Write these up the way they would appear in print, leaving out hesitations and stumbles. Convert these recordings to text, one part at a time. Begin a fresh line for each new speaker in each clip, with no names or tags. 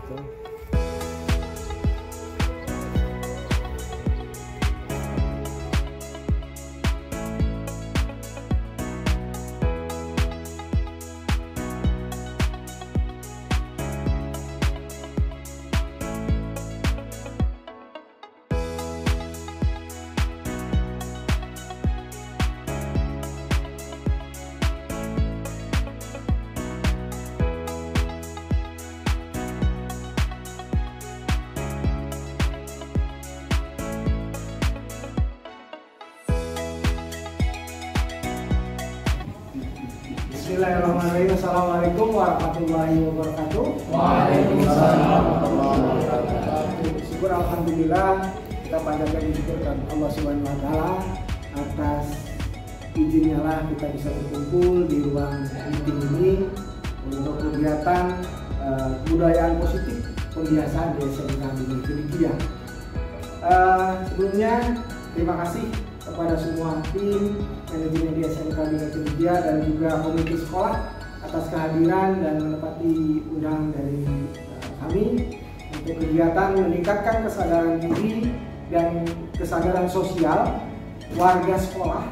wabarakatuh.
Bismillahirrahmanirrahim. Assalamualaikum warahmatullahi wabarakatuh.
Waalaikumsalam warahmatullahi wabarakatuh.
Syukur alhamdulillah kita panjatkan syukurkan Allah Subhanahu wa taala atas izinnya lah kita bisa berkumpul di ruang meeting ini untuk kegiatan kebudayaan positif pembiasaan di SMK Bina Cendekia. Sebelumnya terima kasih kepada semua tim manajemen di SMK Bina Cendekia dan juga komite sekolah atas kehadiran dan menepati undangan dari kami untuk kegiatan meningkatkan kesadaran diri dan kesadaran sosial warga sekolah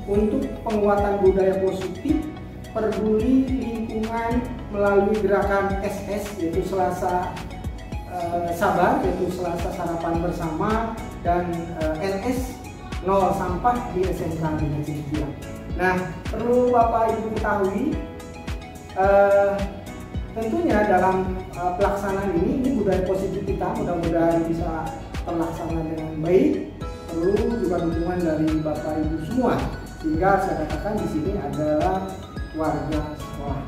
untuk penguatan budaya positif peduli lingkungan melalui gerakan SS yaitu Selasa Sabar, yaitu Selasa Sarapan Bersama, dan NS Nol Sampah di SMK Bina Cendekia. Nah, perlu Bapak Ibu ketahui, tentunya dalam pelaksanaan ini budaya positif kita mudah-mudahan bisa terlaksana dengan baik. Perlu juga dukungan dari Bapak Ibu semua, sehingga saya katakan di sini adalah warga sekolah.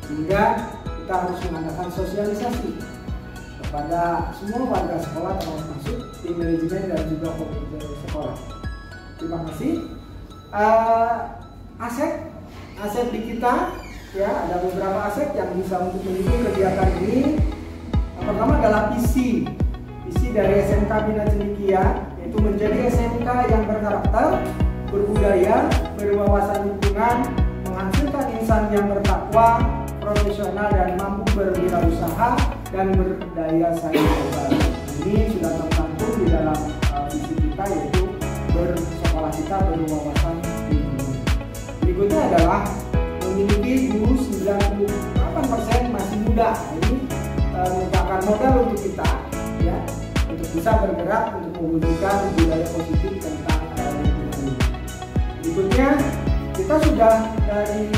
Sehingga kita harus mengadakan sosialisasi kepada semua warga sekolah termasuk tim manajemen dan juga komite sekolah. Terima kasih. Aset di kita ya, ada beberapa aset yang bisa untuk mendukung kegiatan ini. Yang pertama adalah visi dari SMK Bina Cendekia, yaitu menjadi SMK yang berkarakter, berbudaya, berwawasan lingkungan, menghasilkan insan yang bertakwa, profesional dan mampu berwirausaha dan berdaya saing global. Ini sudah tercantum di dalam visi kita, yaitu bersekolah kita berwawasan lingkungan. Berikutnya adalah memiliki guru 98% masih muda. Ini merupakan modal untuk kita, ya, untuk bisa bergerak untuk mewujudkan budaya positif tentang lingkungan. Berikutnya kita sudah dari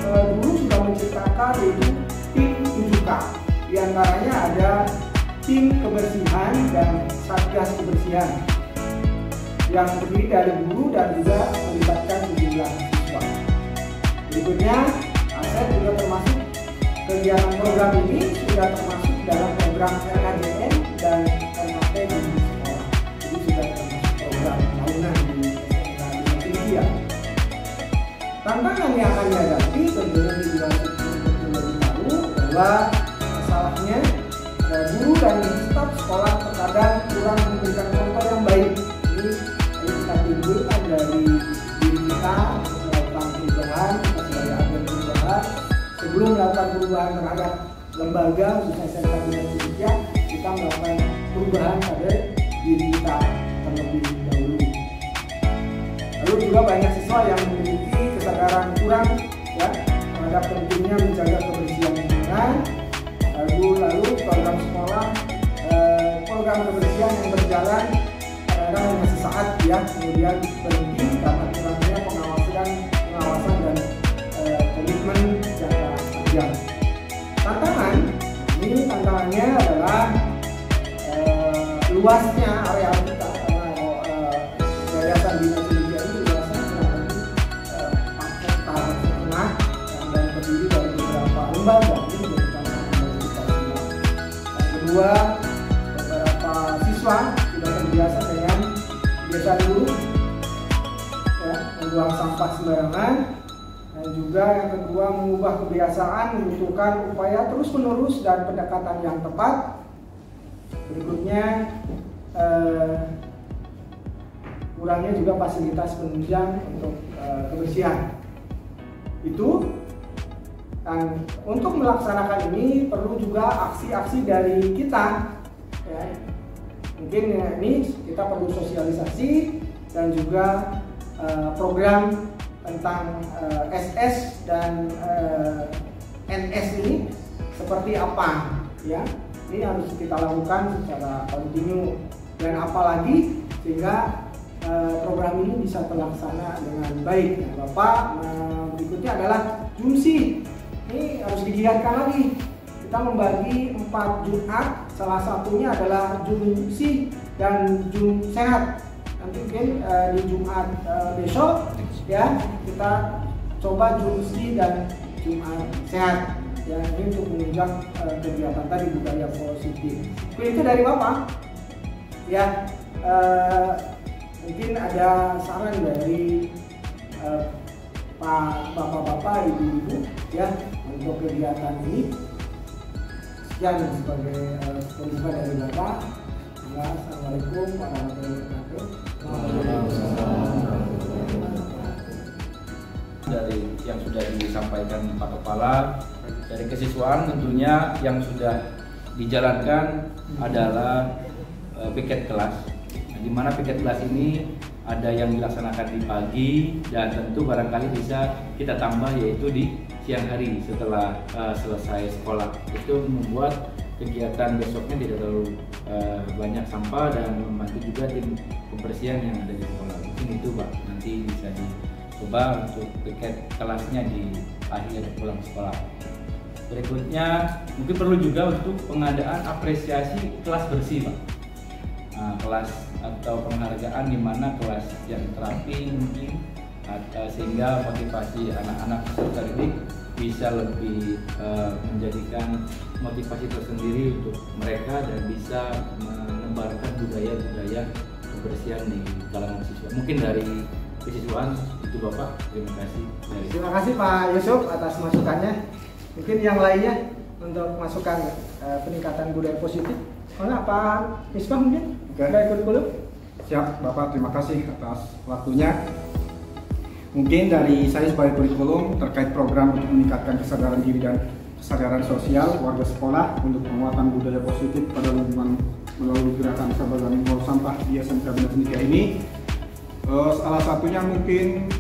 dulu sudah menciptakan yaitu tim 7K. Di antaranya ada tim kebersihan dan satgas kebersihan yang terdiri dari guru dan juga melibatkan sejumlah siswa. Berikutnya, aset juga termasuk kegiatan program ini sudah termasuk dalam program RKJN dan RKP di sekolah. Jadi sudah termasuk program tahunan di SMK Bina Cendekia. Tantangan yang akan dihadapi tentunya juga lebih tahu bahwa masalahnya guru dan staf sekolah terkadang kurang memberikan contoh yang baik. Ini kita timbulkan dari diri kita untuk melakukan perubahan, kita sebagai agen perubahan. Sebelum melakukan perubahan terhadap lembaga khususnya SMK Bina Cendekia, kita melakukan perubahan pada diri kita terlebih dahulu. Lalu juga banyak siswa yang memiliki kesadaran kurang ya terhadap pentingnya menjaga kebersihan lingkungan. Lalu program sekolah, program kebersihan yang berjalan kadang hanya sesaat ya, kemudian berhenti karena kurangnya pengawasan dan komitmen jangka panjang. Tantangannya adalah luasnya area kita karena Yayasan Bina Cendekia ini luasnya kurang lebih 4 hektar setengah dan terdiri dari beberapa lembaga. Ini menjadi tantangan bagi kita semua. Yang kedua, beberapa siswa sudah terbiasa dengan kebiasaan dulu ya, membuang sampah sembarangan. Dan juga yang kedua, mengubah kebiasaan membutuhkan upaya terus-menerus dan pendekatan yang tepat. Berikutnya, kurangnya juga fasilitas penunjang untuk kebersihan. Itu Dan untuk melaksanakan ini perlu juga aksi-aksi dari kita. Ya. Mungkin ini kita perlu sosialisasi dan juga program tentang SS dan NS ini seperti apa, ya. Ini harus kita lakukan secara kontinu dan apalagi sehingga program ini bisa terlaksana dengan baik. Nah, Bapak, berikutnya adalah Jumsi. Ini harus digiatkan lagi. Kita membagi 4 Jumat, salah satunya adalah Jumsi dan Jum Sehat. Nanti mungkin di Jumat besok ya kita coba Jumsi dan Jumat Sehat. Ya, ini untuk menunjang kegiatan tadi budaya positif. Itu dari Bapak. Ya, mungkin ada saran dari Pak Bapak-bapak, Ibu-ibu ya untuk kegiatan ini. Sekian sebagai pembuka dari Bapak. Assalamualaikum warahmatullahi wabarakatuh.
Dari yang sudah disampaikan Pak Kepala, dari kesiswaan tentunya yang sudah dijalankan adalah piket kelas. Nah, di mana piket kelas ini ada yang dilaksanakan di pagi dan tentu barangkali bisa kita tambah yaitu di siang hari setelah selesai sekolah. Itu membuat kegiatan besoknya tidak terlalu banyak sampah dan membantu juga tim kebersihan yang ada di sekolah. Mungkin itu Pak, nanti bisa dicoba untuk piket kelasnya di akhir pulang sekolah. Berikutnya mungkin perlu juga untuk pengadaan apresiasi kelas bersih Pak. Nah, kelas atau penghargaan di mana kelas yang terapi mungkin sehingga motivasi anak-anak peserta didik bisa lebih menjadikan motivasi tersendiri untuk mereka dan bisa menebarkan budaya-budaya kebersihan di kalangan siswa. Mungkin dari kesiswaan itu Bapak, terima kasih.
Terima kasih Pak Yusuf atas masukannya. Mungkin yang lainnya untuk masukan peningkatan budaya positif. Mana Pak Misbah mungkin? Dari kurikulum?
Siap Bapak, terima kasih atas waktunya. Mungkin dari saya sebagai kurikulum terkait program untuk meningkatkan kesadaran diri dan kesadaran sosial warga sekolah untuk penguatan budaya positif pada lingkungan melalui gerakan sahabat mengolah sampah di SMK Bina Cendekia ini. Salah satunya mungkin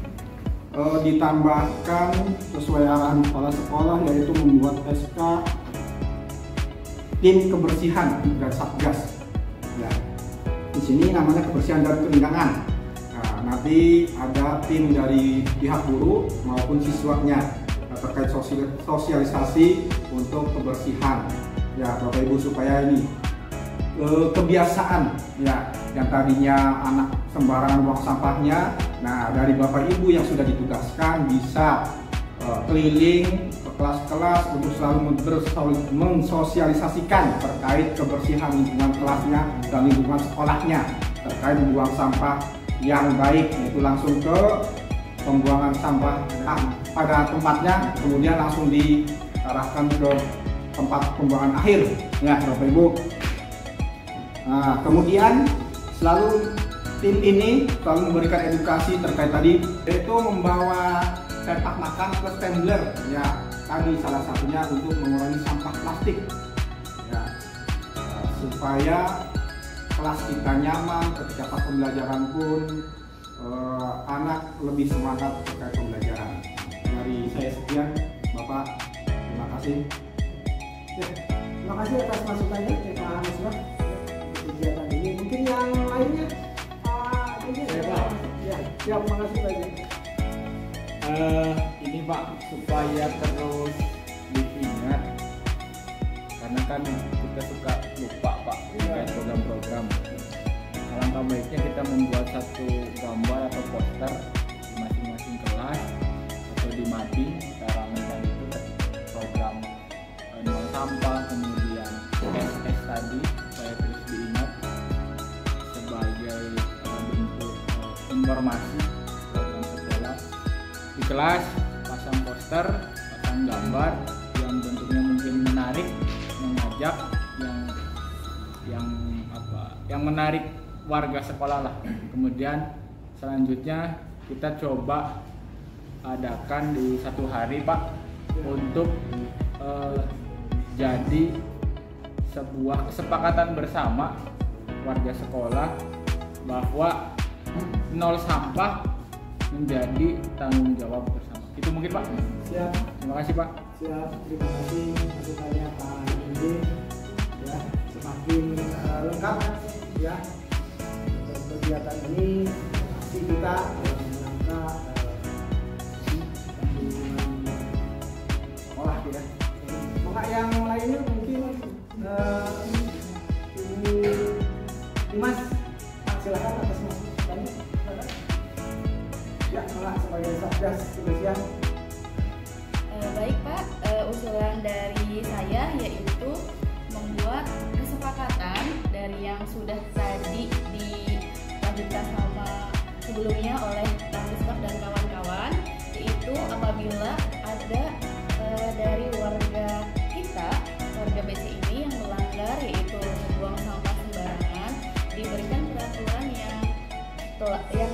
ditambahkan sesuai arahan kepala sekolah, yaitu membuat SK tim kebersihan dan satgas. Ya. Di sini namanya kebersihan dan kelindangan. Nah, nanti ada tim dari pihak guru maupun siswanya terkait sosialisasi untuk kebersihan. Ya, Bapak Ibu, supaya ini kebiasaan ya yang tadinya anak sembarangan buang sampahnya. Nah, dari Bapak Ibu yang sudah ditugaskan bisa keliling ke kelas-kelas untuk selalu mensosialisasikan terkait kebersihan lingkungan kelasnya dan lingkungan sekolahnya terkait membuang sampah yang baik, yaitu langsung ke pembuangan sampah pada tempatnya, kemudian langsung diarahkan ke tempat pembuangan akhir ya Bapak Ibu. Nah, kemudian selalu tim ini selalu memberikan edukasi terkait tadi, yaitu membawa sepak makan plus tumbler ya, tadi salah satunya untuk mengurangi sampah plastik ya, supaya kelas kita nyaman ketika pas pembelajaran pun anak lebih semangat terkait pembelajaran. Dari saya sekian Bapak, terima kasih
ya, terima kasih atas masukannya Pak Misbah kegiatan ini. Mungkin yang lainnya ya, siap, terima kasih Pak.
Ini Pak, supaya terus diingat, karena kan kita suka lupa Pak terkait program-program. Alangkah baiknya kita membuat satu gambar atau poster di masing-masing kelas atau di mading, kita ramekan itu program nol sampah, kemudian SS tadi, supaya terus diingat sebagai bentuk informasi program sekolah. Di kelas pasang poster, pasang gambar yang bentuknya mungkin menarik, mengajak, yang menarik warga sekolah lah. Kemudian selanjutnya kita coba adakan di satu hari Pak, untuk jadi sebuah kesepakatan bersama warga sekolah bahwa nol sampah menjadi tanggung jawab bersama. Itu mungkin Pak.
Siap.
Terima kasih Pak.
Siap. Terima kasih masukannya Pak Indi. Ya, semakin lengkap ya untuk kegiatan ini. Pasti kita rangka sekolah ya. Maka yang lainnya mungkin Ibu Dimas, Pak, silakan atas masukannya. Ya, Pak, sebagai Satgas kebersihan.
Baik Pak, usulan dari saya yaitu membuat kesepakatan dari yang sudah tadi dilanjutkan sama sebelumnya oleh Kang Gustaf dan kawan-kawan, yaitu apabila ada dari warga kita, warga BC ini yang melanggar yaitu membuang sampah sembarangan, diberikan peraturan yang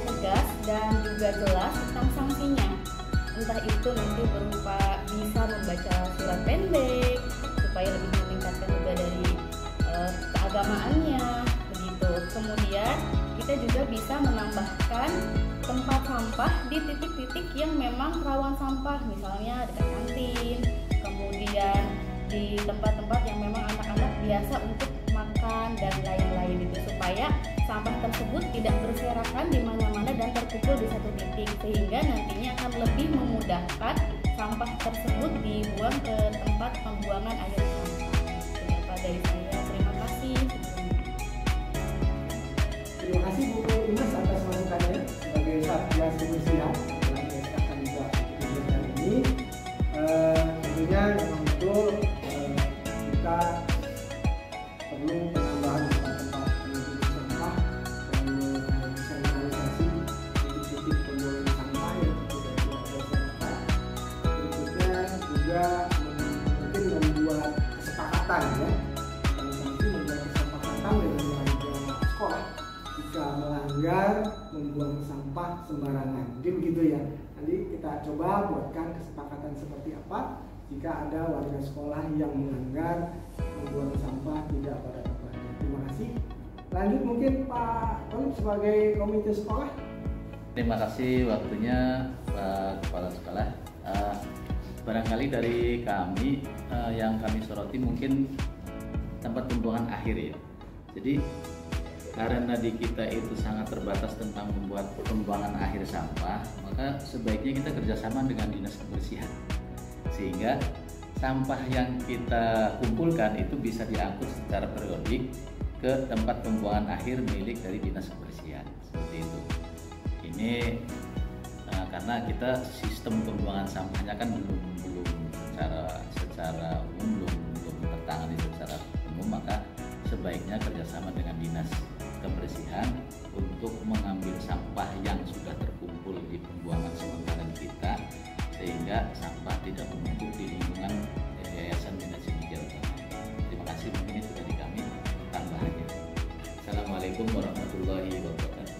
tegas dan juga jelas tentang sanksinya. Entah itu nanti berupa bisa membaca surat pendek supaya lebih meningkatkan juga dari keagamaannya begitu. Kemudian kita juga bisa menambahkan tempat sampah di titik-titik yang memang rawan sampah, misalnya dekat kantin, kemudian di tempat-tempat yang memang anak-anak biasa untuk makan dan lain-lain itu, supaya sampah tersebut tidak berserakan di mana-mana dan terkumpul di satu titik, sehingga nantinya akan lebih memudahkan sampah tersebut dibuang ke tempat pembuangan akhir sampah. Itu dari saya. Terima kasih.
Terima kasih Bu Dimas atas masukannya sebagai Satgas kebersihan dalam mengesahkan juga kegiatan ini. Tentunya memang betul kita perlu penambahan tempat-tempat penampungan sampah dan sentralisasi titik-titik pembuangan sampah yang sudah ada masyarakat. Berikutnya juga mungkin membuat kesepakatan ya, dan sanksi membuat kesepakatan dengan warga sekolah jika melanggar membuang sampah sembarangan. Jadi begitu ya. Nanti kita coba buatkan kesepakatan seperti apa jika ada warga sekolah yang melanggar membuang sampah tidak pada tempatnya. Terima kasih. Lanjut mungkin Pak Tom sebagai komite sekolah.
Terima kasih waktunya Pak Kepala Sekolah. Barangkali dari kami yang kami soroti mungkin tempat pembuangan akhir ya. Jadi karena di kita itu sangat terbatas tentang membuat pembuangan akhir sampah, maka sebaiknya kita kerjasama dengan dinas kebersihan, sehingga sampah yang kita kumpulkan itu bisa diangkut secara periodik ke tempat pembuangan akhir milik dari dinas kebersihan, seperti itu. Ini karena kita sistem pembuangan sampahnya kan belum secara umum belum tertangani secara umum, maka sebaiknya kerjasama dengan dinas kebersihan untuk mengambil sampah yang sudah terkumpul di pembuangan sementara kita, sehingga sampah tidak menumpuk di lingkungan Yayasan Bina Cendekia Utama. Terima kasih, mungkin itu dari kami tambahannya. Assalamualaikum warahmatullahi wabarakatuh.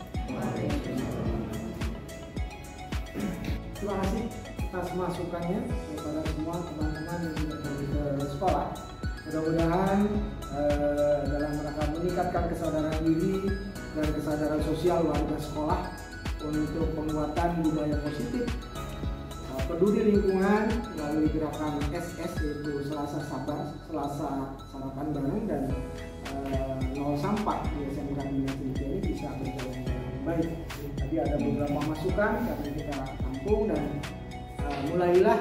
Terima kasih atas masukannya kepada semua teman-teman yang sudah kembali ke sekolah. Mudah-mudahan dalam rangka meningkatkan kesadaran diri dan kesadaran sosial warga sekolah untuk penguatan budaya positif, peduli lingkungan melalui gerakan SS, yaitu Selasa Sabar, Selasa Sarapan Bareng, dan nol sampah di SMK Bina Cendekia ini bisa berjalan dengan baik. Tadi ada beberapa masukan yang kita tampung dan mulailah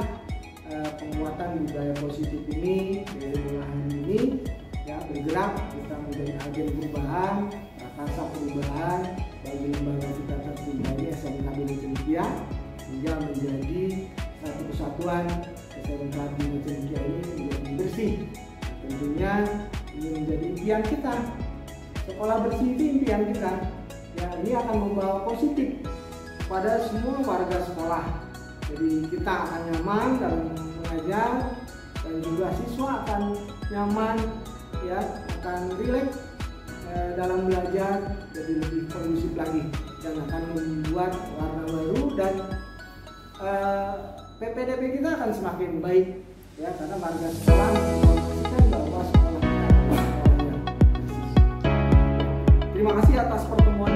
penguatan budaya positif ini dari mulai ini ya, bergerak kita menjadi agen perubahan, prakarsa perubahan bagi lembaga kita tercinta ini SMK Bina Cendekia, hingga menjadi satu kesatuan SMK Bina Cendekia ini menjadi bersih. Tentunya ini menjadi impian kita, sekolah bersih itu impian kita ya. Ini akan membawa positif pada semua warga sekolah. Jadi kita akan nyaman dalam mengajar dan juga siswa akan nyaman ya, akan rileks dalam belajar, jadi lebih kondusif lagi dan akan membuat warna baru dan PPDB kita akan semakin baik ya, karena warga sekolah memastikan bahwa sekolahnya adalah sekolahnya. Terima kasih atas pertemuan